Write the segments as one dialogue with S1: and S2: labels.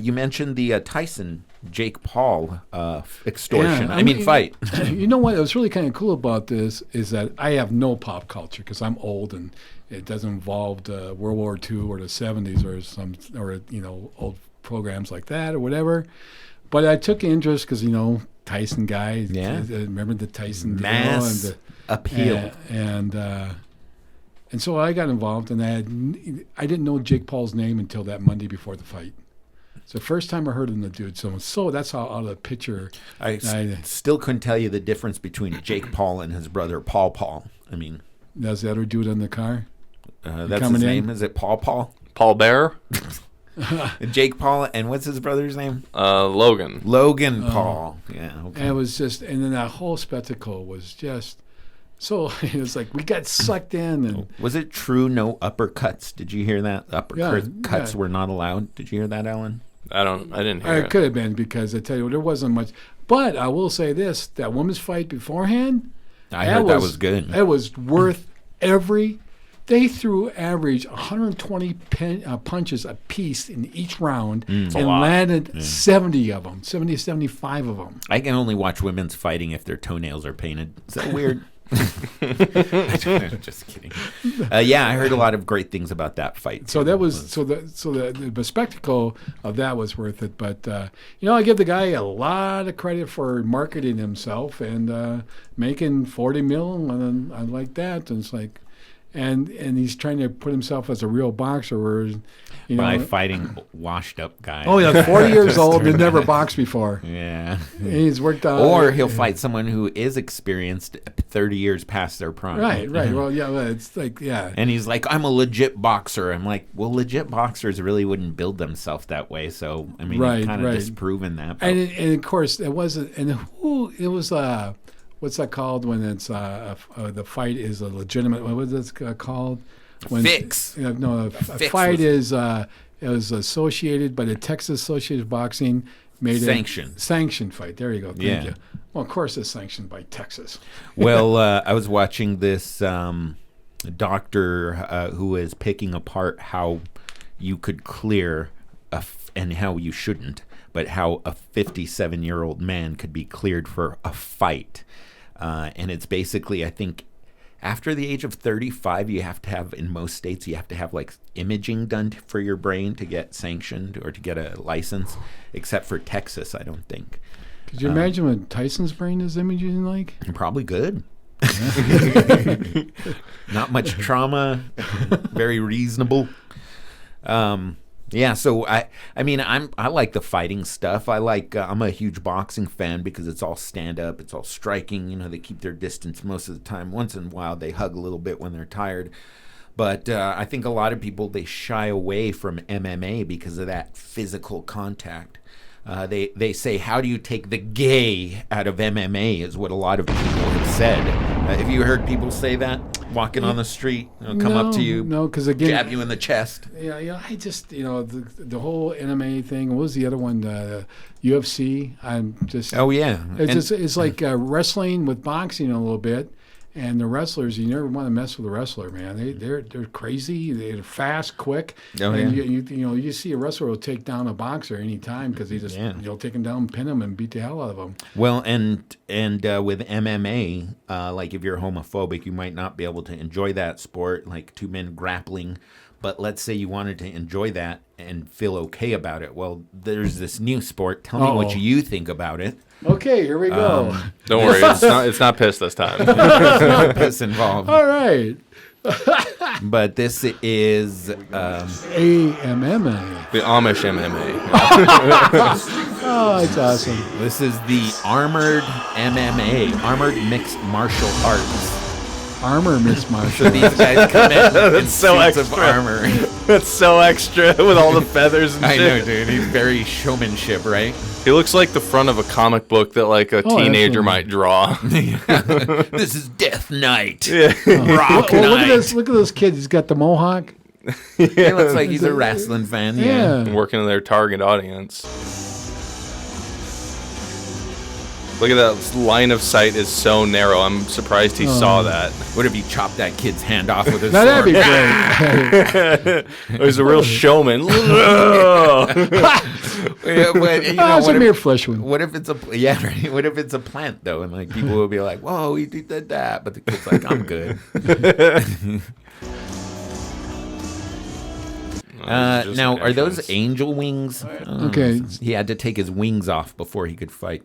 S1: you mentioned the Tyson Jake Paul extortion. Yeah, fight.
S2: You know what? What's really kind of cool about this is that I have no pop culture because I'm old and it doesn't involve World War II or the 70s or old programs like that or whatever. But I took interest because Tyson guy.
S1: Yeah.
S2: Remember the Tyson
S1: mass
S2: deal
S1: appeal
S2: and so I got involved, and I didn't know Jake Paul's name until that Monday before the fight. It's the first time I heard of the dude. So that's how out of the picture.
S1: I still couldn't tell you the difference between Jake Paul and his brother Paul Paul.
S2: That's the other dude in the car.
S1: That's his name. Is it Paul Paul?
S3: Paul Bear.
S1: Jake Paul, and what's his brother's name?
S3: Logan.
S1: Logan Paul. Yeah. Okay.
S2: And it was just, and then that whole spectacle was just. So it was like we got sucked in. And
S1: was it true no uppercuts? Did you hear that? Uppercuts were not allowed. Did you hear that, Ellen?
S3: I didn't hear it.
S2: It could have been because I tell you, there wasn't much. But I will say this, that women's fight beforehand.
S1: I heard that was good.
S2: It was worth they threw average 120 punches a piece in each round and landed 70 of them, 70 to 75 of them.
S1: I can only watch women's fighting if their toenails are painted. Is that weird? Just kidding. I heard a lot of great things about that fight.
S2: So that was the spectacle of that was worth it. But I give the guy a lot of credit for marketing himself and making $40 million. I like that. And it's like, and he's trying to put himself as a real boxer, where
S1: by fighting washed up guys.
S2: Oh yeah, 40 years old and never boxed before.
S1: Yeah,
S2: and he's worked out.
S1: Or he'll fight someone who is experienced 30 years past their prime.
S2: Right. Well, it's like
S1: And he's like, I'm a legit boxer. I'm like, well, legit boxers really wouldn't build themselves that way. So you've kind of disproven that.
S2: And of course, it wasn't. And it was. What's that called when it's the fight is a legitimate? What was it called?
S1: Fix.
S2: A fight is it was associated by the Texas Associated of Boxing made sanctioned fight. There you go. Thank you. Well, of course, it's sanctioned by Texas.
S1: Well, I was watching this doctor who is picking apart how you could clear and how you shouldn't, but how a 57-year-old man could be cleared for a fight. And it's basically, I think, after the age of 35, you have to have, in most states, you have to have like imaging done for your brain to get sanctioned or to get a license, except for Texas, I don't think.
S2: Could you imagine what Tyson's brain is imaging like?
S1: Probably good. Not much trauma, very reasonable. So I like the fighting stuff. I'm a huge boxing fan because it's all stand up, it's all striking. They keep their distance most of the time. Once in a while they hug a little bit when they're tired. But I think a lot of people, they shy away from MMA because of that physical contact. They say, how do you take the gay out of MMA is what a lot of people have said. Have you heard people say that? Walking on the street, come up to you,
S2: because again,
S1: jab you in the chest.
S2: I just, the whole MMA thing. What was the other one? UFC. I'm just.
S1: Oh yeah.
S2: It's like wrestling with boxing a little bit. And the wrestlers, you never want to mess with a wrestler, man. They're crazy. They're fast, quick.
S1: Oh,
S2: and
S1: yeah.
S2: you see a wrestler will take down a boxer any time because he just take him down, pin him, and beat the hell out of him.
S1: Well, and with MMA, like if you're homophobic, you might not be able to enjoy that sport, like two men grappling. But let's say you wanted to enjoy that and feel okay about it. Well, there's this new sport. Tell me what you think about it.
S2: Okay, here we go.
S3: Don't worry, it's not piss this time.
S1: There's not piss involved.
S2: All right.
S1: But this is
S2: AMMA.
S3: The Amish MMA.
S2: Oh, it's awesome.
S1: This is the Armored MMA, Armored Mixed Martial Arts.
S2: Armor, Miss Marshall.
S1: So these guys come in
S3: That's so
S1: suits
S3: extra.
S1: of armor.
S3: That's so extra with all the feathers and shit.
S1: I know, dude. He's very showmanship, right?
S3: He looks like the front of a comic book that like a teenager might draw.
S1: This is Death Knight.
S3: Yeah.
S1: Rock Knight.
S2: Look at this kid. He's got the mohawk.
S1: He looks like he's a wrestling fan.
S2: Yeah.
S3: Working in their target audience. Look at that line of sight is so narrow. I'm surprised he saw that.
S1: What if he chopped that kid's hand off with his
S2: Now,
S1: sword?
S2: that'd be great.
S3: He's a real showman.
S1: Yeah, but, you
S2: Oh,
S1: know,
S2: it's a mere flesh wound.
S1: what if it's a right? What if it's a plant though, and like people will be like, "Whoa, he did that," but the kid's like, "I'm good." Now, are those angel wings?
S2: Okay.
S1: He had to take his wings off before he could fight.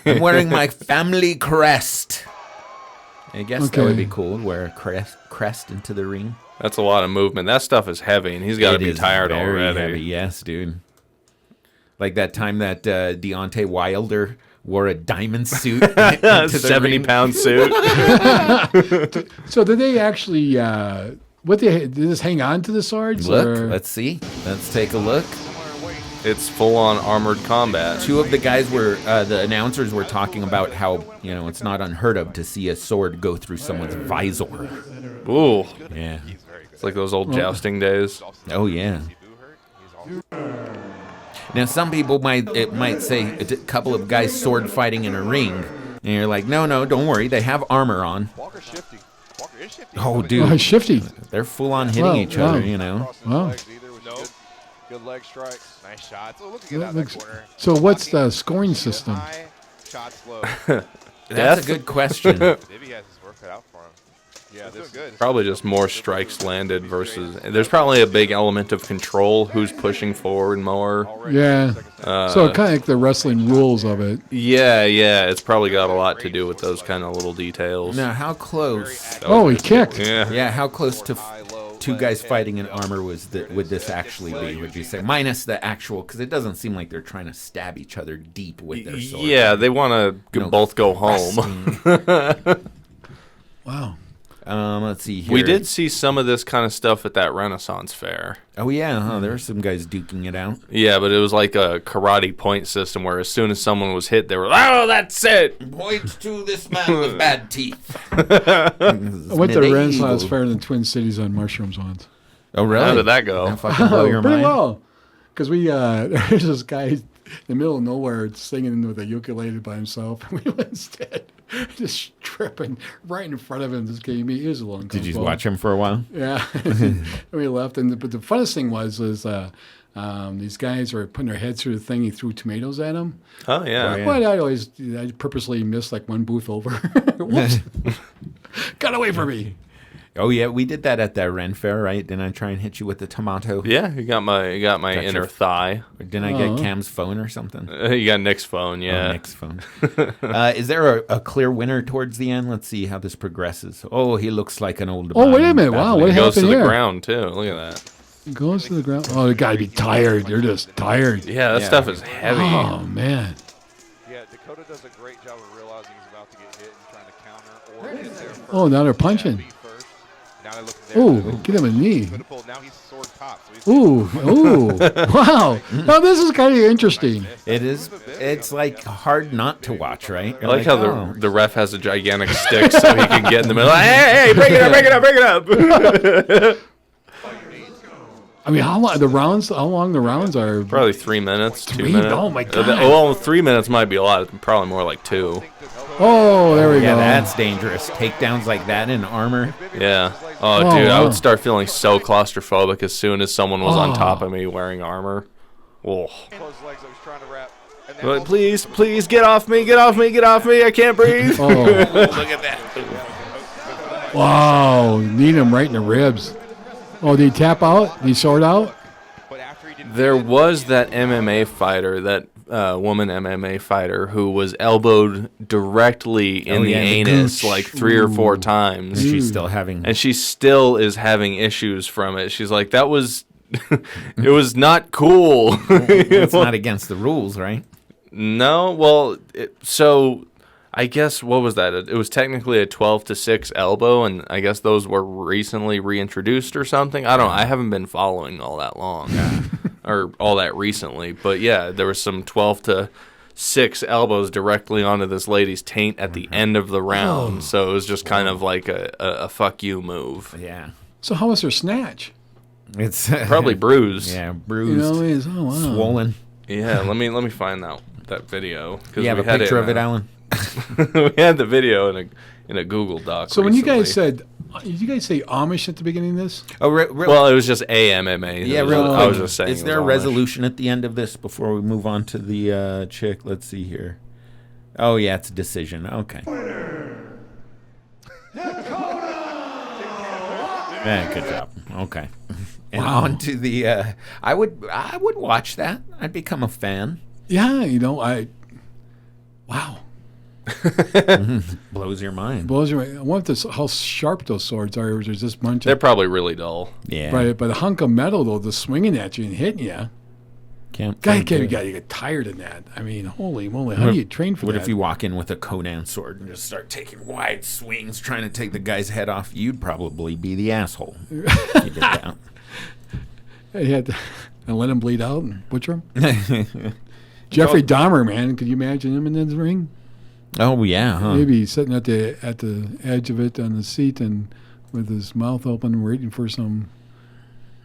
S1: I'm wearing my family crest. I guess that would be cool to wear a crest into the ring.
S3: That's a lot of movement. That stuff is heavy, and he's got to
S1: It
S3: be
S1: is
S3: tired
S1: very
S3: already.
S1: heavy. Yes, dude. Like that time that Deontay Wilder wore a diamond suit. into the
S3: 70-pound suit.
S2: So did they actually? Did this hang on to the swords?
S1: Look,
S2: or?
S1: let's see. Let's take a look.
S3: It's full-on armored combat.
S1: Two of the guys were, the announcers were talking about how, it's not unheard of to see a sword go through someone's visor.
S3: Ooh.
S1: Yeah.
S3: It's like those old jousting days.
S1: Oh, yeah. Now, some people might say a couple of guys sword fighting in a ring, and you're like, no, don't worry, they have armor on. Oh, dude.
S2: Oh, shifty.
S1: They're full-on hitting each other,
S2: Wow.
S4: Good leg strikes. Nice shots. Oh, look at that corner.
S2: So what's the scoring system?
S4: High, shots low.
S1: That's a good question.
S4: Maybe he has his work cut out for him. Yeah, this is good.
S3: Probably just more strikes landed versus... There's probably a big element of control. Who's pushing forward more.
S2: Yeah. So kind of like the wrestling rules of it.
S3: Yeah. It's probably got a lot to do with those kind of little details.
S1: Now, how close?
S2: Oh, he kicked.
S3: Yeah.
S1: Yeah, how close to two guys fighting in armor would this actually be, would you say? Minus the actual, because it doesn't seem like they're trying to stab each other deep with their swords.
S3: Yeah, they want to both go home.
S2: Wow.
S1: Let's see here.
S3: We did see some of this kind of stuff at that Renaissance fair.
S1: Oh, yeah, there were some guys duking it out.
S3: Yeah, but it was like a karate point system where as soon as someone was hit, they were like, oh, that's it.
S1: Point to this man with bad teeth.
S2: I went to Renaissance Fair in the Twin Cities on mushrooms once.
S1: Oh, really?
S3: How did that go?
S1: That fucking blow your
S2: Pretty
S1: mind?
S2: well. Because there's this guy in the middle of nowhere singing with a ukulele by himself. And we went instead just tripping right in front of him. This game, he was a long
S1: Did you watch him for a while?
S2: Yeah. And we left. But the funnest thing was these guys were putting their heads through the thing. He threw tomatoes at them.
S3: Oh, yeah.
S2: But I purposely missed like one booth over. Whoops. Got away from me.
S1: Oh, yeah, we did that at that Ren Fair, right? Didn't I try and hit you with the tomato?
S3: Yeah, you got my inner thigh.
S1: Or didn't I get Cam's phone or something?
S3: You got Nick's phone, yeah.
S1: Oh, Nick's phone. Is there a clear winner towards the end? Let's see how this progresses. Oh, he looks like an old
S2: Oh, wait a minute. Wow, what
S3: It goes to
S2: happened
S3: the
S2: here?
S3: ground, too. Look at that.
S2: It goes to the ground. Oh, they got to be tired. They're just tired.
S3: Yeah, that stuff is heavy.
S2: Oh, man.
S4: Yeah, Dakota does a great job of realizing he's about to get hit and trying to counter or get there first.
S2: Oh, now they're punching.
S4: Feet first. Now they look there.
S2: Ooh, get him a knee.
S4: Dakota pulled. Now he's sword top. So he's
S2: Ooh. Wow. Now, this is kind of interesting.
S1: It is. It's like hard not to watch, right?
S3: I like how the ref has a gigantic stick so he can get in the middle. Hey, bring it up.
S2: I mean, how long the rounds are?
S3: Probably 3 minutes, 2
S2: 3?
S3: minutes.
S2: Oh, my God.
S3: Well, 3 minutes might be a lot. Probably more like 2.
S2: Oh, there we
S1: Yeah,
S2: go.
S1: that's dangerous. Takedowns like that in armor.
S3: Yeah. Oh,
S2: Oh,
S3: dude, I
S2: wow.
S3: would start feeling so claustrophobic as soon as someone was on top of me wearing armor. Oh.
S4: closed legs. I was trying to wrap. And then
S3: But please, get off me, I can't breathe.
S2: Oh.
S1: Look at that.
S2: Wow. Need him right in the ribs. Oh, did he tap out? Did he sword out?
S4: but after he didn't
S3: There was that MMA fighter, that woman MMA fighter, who was elbowed directly in the
S1: yeah, the
S3: anus
S2: gooch.
S3: like 3 or 4 times.
S1: She's still having.
S3: And she still is having issues from it. She's like, that was, it was not cool.
S1: It's not against the rules, right?
S3: No, well, so I guess, what was that? It was technically a 12-6 elbow, and I guess those were recently reintroduced or something. I haven't been following all that long, or all that recently. But yeah, there was some 12-6 elbows directly onto this lady's taint at the end of the round. So it was just kind of like a fuck you move.
S1: Yeah.
S2: So how was her snatch?
S1: It's
S3: Probably bruised.
S1: Yeah,
S2: You
S1: bruised,
S2: know, wow.
S1: swollen.
S3: Yeah, let me find that that video. 'Cause
S1: You have
S3: we
S1: a
S3: had
S1: picture
S3: it,
S1: of it, Alan?
S3: We had the video in a Google Doc.
S2: So when you guys
S3: recently.
S2: did you guys say Amish at the beginning of this?
S1: Oh,
S3: Well, it was just AMMA.
S1: yeah,
S3: I
S1: real
S3: was
S1: quick.
S3: just saying.
S1: Is
S3: it
S1: there a
S3: was Amish.
S1: resolution at the end of this before we move on to the chick? Let's see here. Oh, yeah, it's a decision. Okay. Yeah, good job. Okay. And on to the. I would watch that. I'd become a fan.
S2: Yeah, wow.
S1: Blows your mind.
S2: Blows your mind. I wonder how sharp those swords are. Or there's just a bunch
S3: They're
S2: of.
S3: probably really dull.
S1: Yeah.
S2: But a hunk of metal though, just swinging at you and hitting you.
S1: Can't.
S2: God,
S1: think
S2: you
S1: of-
S2: get tired of that. I mean, holy moly, how do you train for
S1: What
S2: that?
S1: if you walk in with a Conan sword and just start taking wide swings, trying to take the guy's head off? You'd probably be the asshole. If you did that.
S2: You had to, and let him bleed out and butcher him? Jeffrey Dahmer, man, could you imagine him in the ring?
S1: Oh yeah, huh?
S2: Maybe he's sitting at the edge of it on the seat and with his mouth open, waiting for some.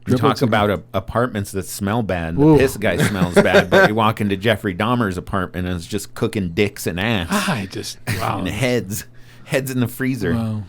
S1: You talk
S2: driblets
S1: about apartments that smell bad. The
S2: Ooh.
S1: piss guy smells bad, but you walk into Jeffrey Dahmer's apartment and it's just cooking dicks and ass
S2: I just wow.
S1: and heads in the freezer.
S2: Wow.